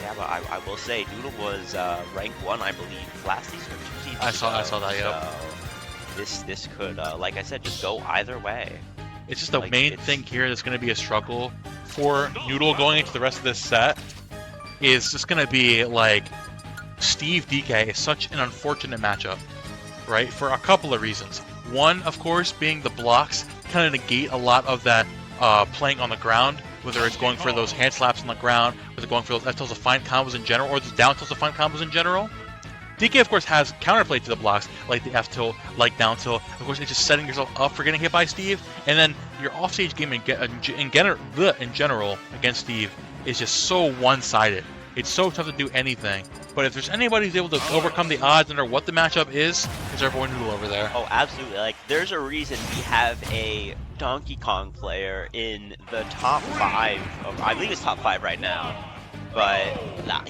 Yeah, but I will say Noodle was rank 1, I believe, last season or 2 seasons I saw that. Yeah. So this could, like I said, just go either way. It's just the Like, main it's- thing here that's going to be a struggle for Noodle going into the rest of this set is just going to be like Steve DK is such an unfortunate matchup, right? For a couple of reasons. One, of course, being the blocks kind of negate a lot of that playing on the ground, whether it's going for those hand slaps on the ground, whether going for those F tilts to find combos in general, or those down tilts to find combos in general. DK, of course, has counterplay to the blocks, like the F tilt, like down tilt. Of course, it's just setting yourself up for getting hit by Steve. And then your offstage game in general against Steve is just so one-sided. It's so tough to do anything. But if there's anybody who's able to overcome the odds no matter what the matchup is our boy Noodle over there. Oh, absolutely. Like, there's a reason we have a Donkey Kong player in the top 5 of, I believe it's top 5 right now. But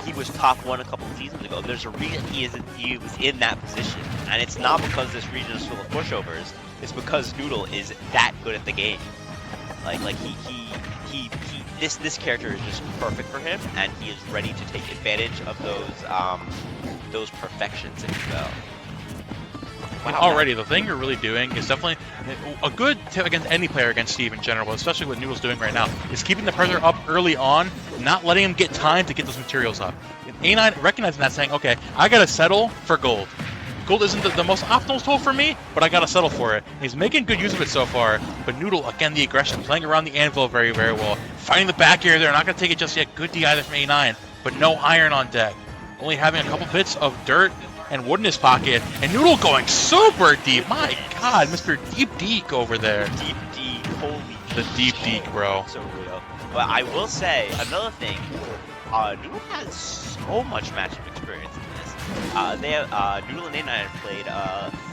he was top 1 a couple of seasons ago. There's a reason he was in that position, and it's not because this region is full of pushovers. It's because Noodle is that good at the game. Like this character is just perfect for him, and he is ready to take advantage of those perfections, if you will. Wow. Already, the thing you're really doing is definitely a good tip against any player against Steve in general, especially what Noodle's doing right now, is keeping the pressure up early on, not letting him get time to get those materials up. And A9 recognizing that, saying, okay, I gotta settle for gold. Gold isn't the most optimal tool for me, but I gotta settle for it. And he's making good use of it so far, but Noodle, again, the aggression, playing around the anvil very, very well. Fighting the back air there, not gonna take it just yet. Good D either from A9, but no iron on deck. Only having a couple bits of dirt and wood in his pocket, and Noodle going super deep. My God, Mr. Deep Deek over there. Deep Deek, holy The Deep Deek, bro. So real. But I will say, another thing, Noodle has so much matchup experience in this. Noodle and A9 have played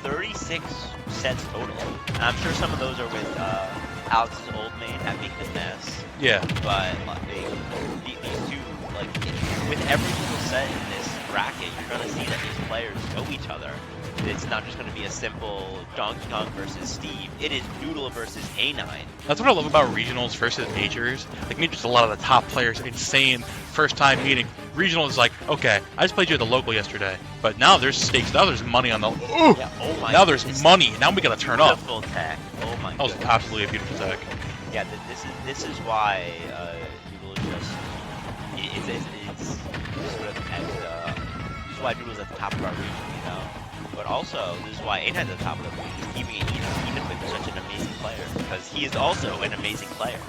36 sets total. And I'm sure some of those are with Alex's old main at Big Finesse. Yeah. But like, these two, like, with every single set in this bracket, you're going to see that these players know each other. It's not just going to be a simple Donkey Kong versus Steve. It is Noodle versus A9. That's what I love about regionals versus majors. Like, majors, a lot of the top players, insane first time meeting. Regional is like, okay, I just played you at the local yesterday, but now there's stakes. Now there's money on the. Ooh! Yeah, oh my now there's money. Now we gotta turn up. Beautiful tech. Oh my. That was absolutely a beautiful tech. Yeah, this is why Noodle is just it's sort of at this is why Noodle's at the top of our region, you know. But also, this is why A9's at the top of the region, is keeping it even with such an amazing player, because he is also an amazing player.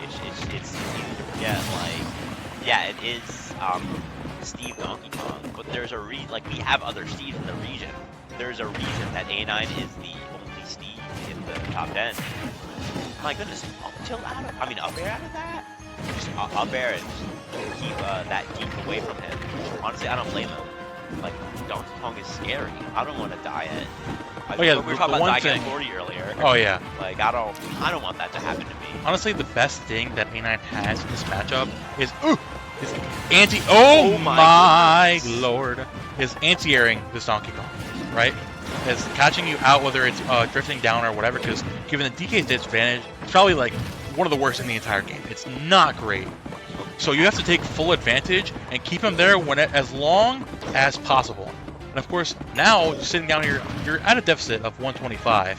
It's easy to forget, like, yeah, it is Steve Donkey Kong, but there's a like, we have other Steves in the region. There's a reason that A9 is the only Steve in the top 10. My goodness, up tilt out of, I mean, up air out of that? Just up air and just keep that Deke away from him. Honestly, I don't blame him. Like, Donkey Kong is scary. I don't want to die at. Oh yeah, we were talking about dying at 40 earlier. Oh yeah. Like, I don't want that to happen to me. Honestly, the best thing that A9 has in this matchup is anti. Oh my lord! Is anti-airing this Donkey Kong, right? Is catching you out, whether it's drifting down or whatever. Because given the DK's disadvantage, it's probably like one of the worst in the entire game. It's not great. So you have to take full advantage and keep him there as long as possible. And of course, now you're sitting down here, you're at a deficit of 125.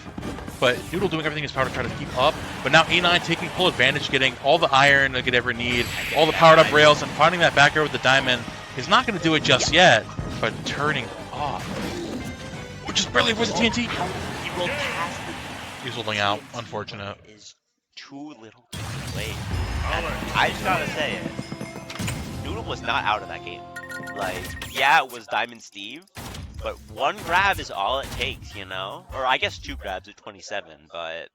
But Noodle doing everything in his power to try to keep up. But now A9 taking full advantage, getting all the iron they could ever need, all the powered up rails, and finding that back air with the diamond. Is not going to do it just yet, but turning off. Which is barely was the TNT. He rolled past the He's holding out. Unfortunate. is too little too late. And I just gotta say it. Noodle was not out of that game. Like, yeah, it was Diamond Steve, but one grab is all it takes, you know? Or I guess 2 grabs at 27, but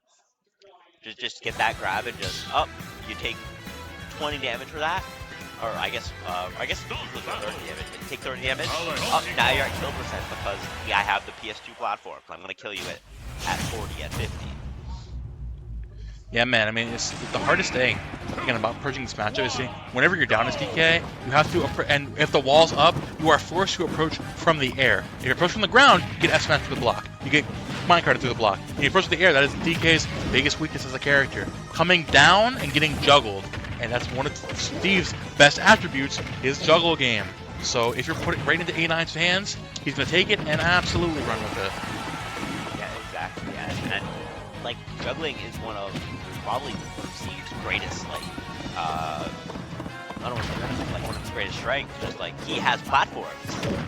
just get that grab and just up. You take 20 damage for that. Or I guess Steve was 30 damage. You take 30 damage. Up, now you're at kill percent because I have the PS2 platform. I'm gonna kill you at 40, at 50. Yeah, man, I mean, it's the hardest thing, again, about approaching this matchup is whenever you're down as DK, you have to, and if the wall's up, you are forced to approach from the air. If you approach from the ground, you get S-smashed through the block. You get minecarted through the block. When you approach the air, that is DK's biggest weakness as a character. Coming down and getting juggled. and that's one of Steve's best attributes, his juggle game. So if you're putting it right into A9's hands, he's going to take it and absolutely run with it. Yeah, exactly. And like juggling is probably one of Steve's greatest I don't want to say like one of his greatest strengths. Just like he has platforms,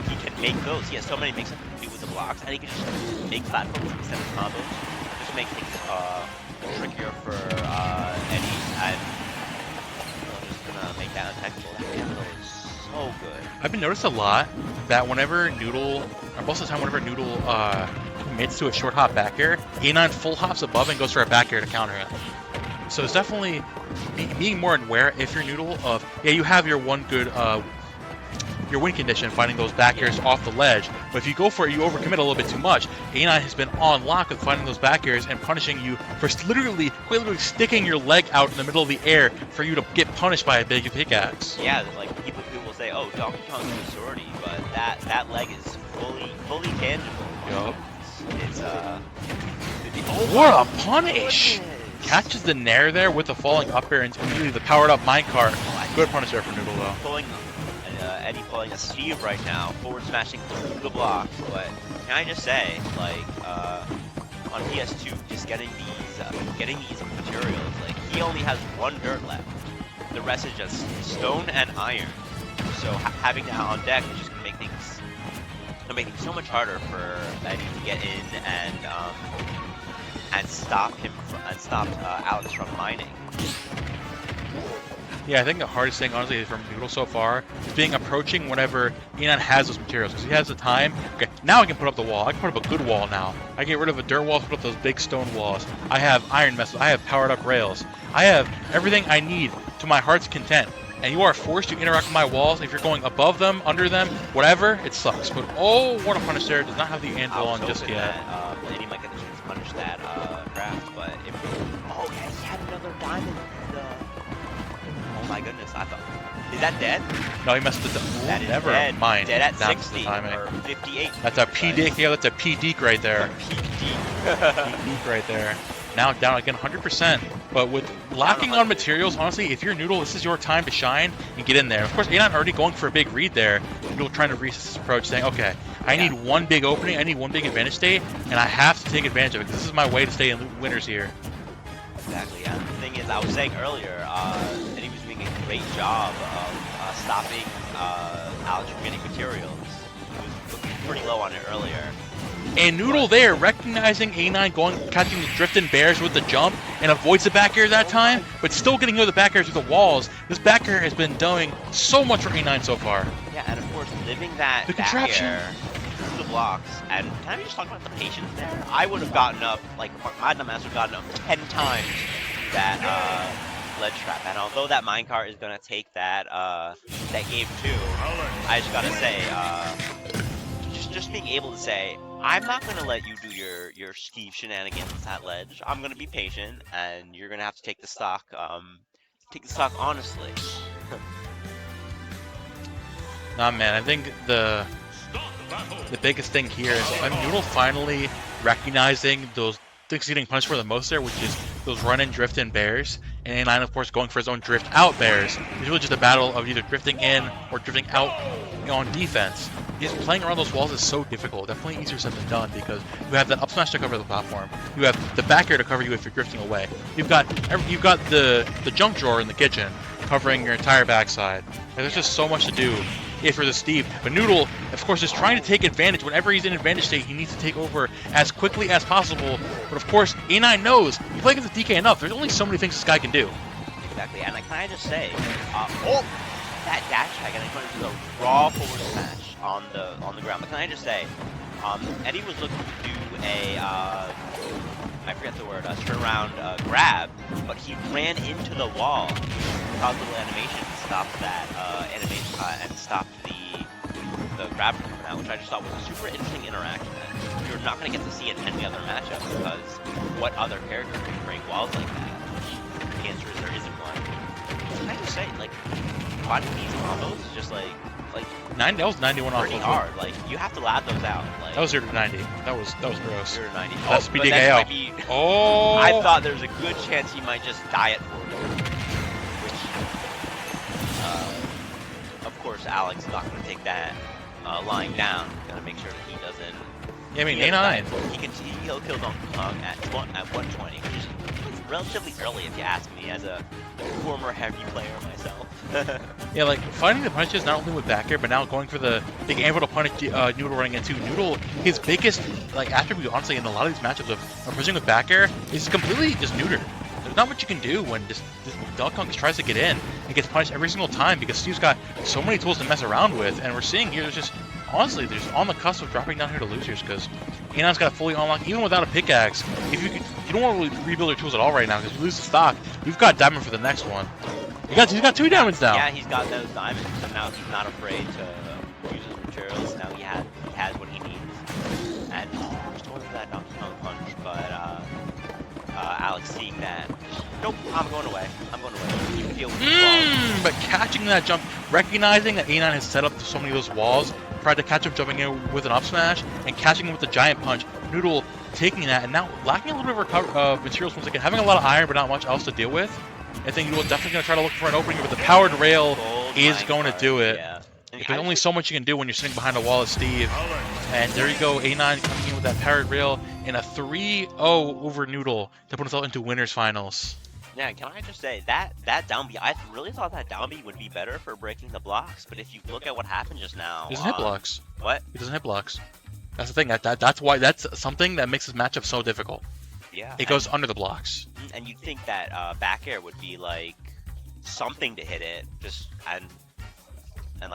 he can make those. He has so many mix-ups to do with the blocks, and he can just make platforms instead of combos. Just make things trickier for Eddie, and just gonna make that untechnical. That handle is so good. I've been noticed a lot that whenever Noodle, or most of the time whenever Noodle commits to a short hop back air, A9 full hops above and goes for a back air to counter it. So it's definitely being more aware if you're Noodle of, yeah, you have your one good, your win condition, finding those back airs off the ledge. But if you go for it, you overcommit a little bit too much. A9 has been on lock with finding those back airs and punishing you for literally sticking your leg out in the middle of the air for you to get punished by a big pickaxe. Yeah, like people will say, oh, Donkey Kong's a sorority, but that leg is fully tangible. Yup. It's What a punish! Catches the nair there with the falling up air and immediately the powered up minecart. Good punish there for Noodle though. Eddie pulling a Steve right now, forward smashing through the blocks. But can I just say, like on PS2, just getting these materials, like he only has one dirt left. The rest is just stone and iron. So having that on deck is just gonna make things so much harder for Eddie to get in and stop Alex from mining. Yeah, I think the hardest thing, honestly, from Noodle so far is being approaching whenever Enon has those materials, because he has the time. Okay, now I can put up the wall. I can put up a good wall now. I can get rid of a dirt wall, put up those big stone walls. I have iron messes. I have powered up rails. I have everything I need to my heart's content. And you are forced to interact with my walls. If you're going above them, under them, whatever, it sucks. But oh, what a punish there. Does not have the anvil on just yet. Eddie might get the chance to punish that craft, but if he had another diamond. Oh my goodness, I thought. Is that dead? No, he messed with the. That is never dead. mind. Dead at That's 60 or 58. That's a P deke. Yeah, that's a P deke right there. P Deke right there. Now down again 100%. But with locking on materials, honestly, if you're Noodle, this is your time to shine and get in there. Of course, Anon already going for a big read there. Noodle trying to reach this approach, saying, okay, I need one big opening, I need one big advantage state, and I have to take advantage of it, because this is my way to stay in winners here. Exactly, yeah. The thing is, I was saying earlier, that he was doing a great job of stopping Alex from getting materials. He was looking pretty low on it earlier. And Noodle there, recognizing A9 catching the drifting bears with the jump, and avoids the back air that time, but still getting near the back airs with the walls. This back air has been doing so much for A9 so far. Yeah, and of course, living that back air through the blocks, and can I just talk about the patience there? I would have gotten up, like, my dumbass would have gotten up 10 times that ledge trap, and although that minecart is going to take that game too, I just gotta say, just being able to say, I'm not gonna let you do your Steve shenanigans at that ledge. I'm gonna be patient, and you're gonna have to take the stock honestly. Nah, man, I think the biggest thing here is Noodle finally recognizing those things getting punished for the most there, which is those run-in, drift-in bears, and A9, of course, going for his own drift-out bears. It's really just a battle of either drifting in or drifting out on defense. Just playing around those walls is so difficult. Definitely easier said than done, because you have that up smash to cover the platform. You have the back air to cover you if you're drifting away. You've got the junk drawer in the kitchen covering your entire backside. And there's just so much to do for the Steve. But Noodle, of course, is trying to take advantage. Whenever he's in advantage state, he needs to take over as quickly as possible. But of course, A9 knows, you play against the DK enough, there's only so many things this guy can do. Exactly, and can I just say, that dash tag, and I went into the raw forward smash on the ground. But can I just say, Eddie was looking to do a, I forget the word, a turnaround grab, but he ran into the wall, caused a little animation to stop that animation, and stopped the grab from coming out, which I just thought was a super interesting interaction that you're not going to get to see in any other matchup, because what other character can break walls like that? The answer is there isn't one. Can I just say, like, finding these combos is just like that was 91 off. Pretty hard. Like, you have to lad those out. Like, that was 0 to 90. That was gross. 0 to 90. That's speed KO. Oh! I thought there was a good chance he might just die at 40. Which course, Alex is not going to take that lying down. Going to make sure that he doesn't. Yeah, I mean, he doesn't A9. die. He'll kill Donkey Kong at 120, which is relatively early if you ask me, as a former heavy player myself. Yeah, like finding the punches not only with back air, but now going for the big anvil to punish Noodle running into. Noodle, his biggest like attribute, honestly, in a lot of these matchups of punching with back air is completely just neuter. There's not much you can do when this Donkey Kong tries to get in and gets punished every single time because Steve's got so many tools to mess around with, and we're seeing here there's just honestly there's on the cusp of dropping down here to losers because A9's got to fully unlock even without a pickaxe. If you don't want to rebuild your tools at all right now because you lose the stock, we've got diamond for the next one. He's got 2 diamonds now. Yeah, he's got those diamonds, so now he's not afraid to use his materials. Now he has what he needs. And just going for that Donkey Kong punch, but Alex seeing that, nope, I'm going away. I'm going away. You can deal with the But catching that jump, recognizing that A9 has set up so many of those walls, tried to catch him jumping in with an up smash, and catching him with the giant punch. Noodle taking that, and now lacking a little bit of materials once again, having a lot of iron but not much else to deal with. I think Noodle definitely going to try to look for an opening, but the powered rail is going to do it. Yeah. There's only so much you can do when you're sitting behind a wall as Steve. And there you go, A9 coming in with that powered rail in a 3-0 over Noodle to put himself into winners finals. Yeah, can I just say that down B? I really thought that down B would be better for breaking the blocks, but if you look at what happened just now, He doesn't hit blocks. What? He doesn't hit blocks. That's the thing. That's why that's something that makes this matchup so difficult. Yeah. It goes under the blocks. And you'd think that back air would be like something to hit it, and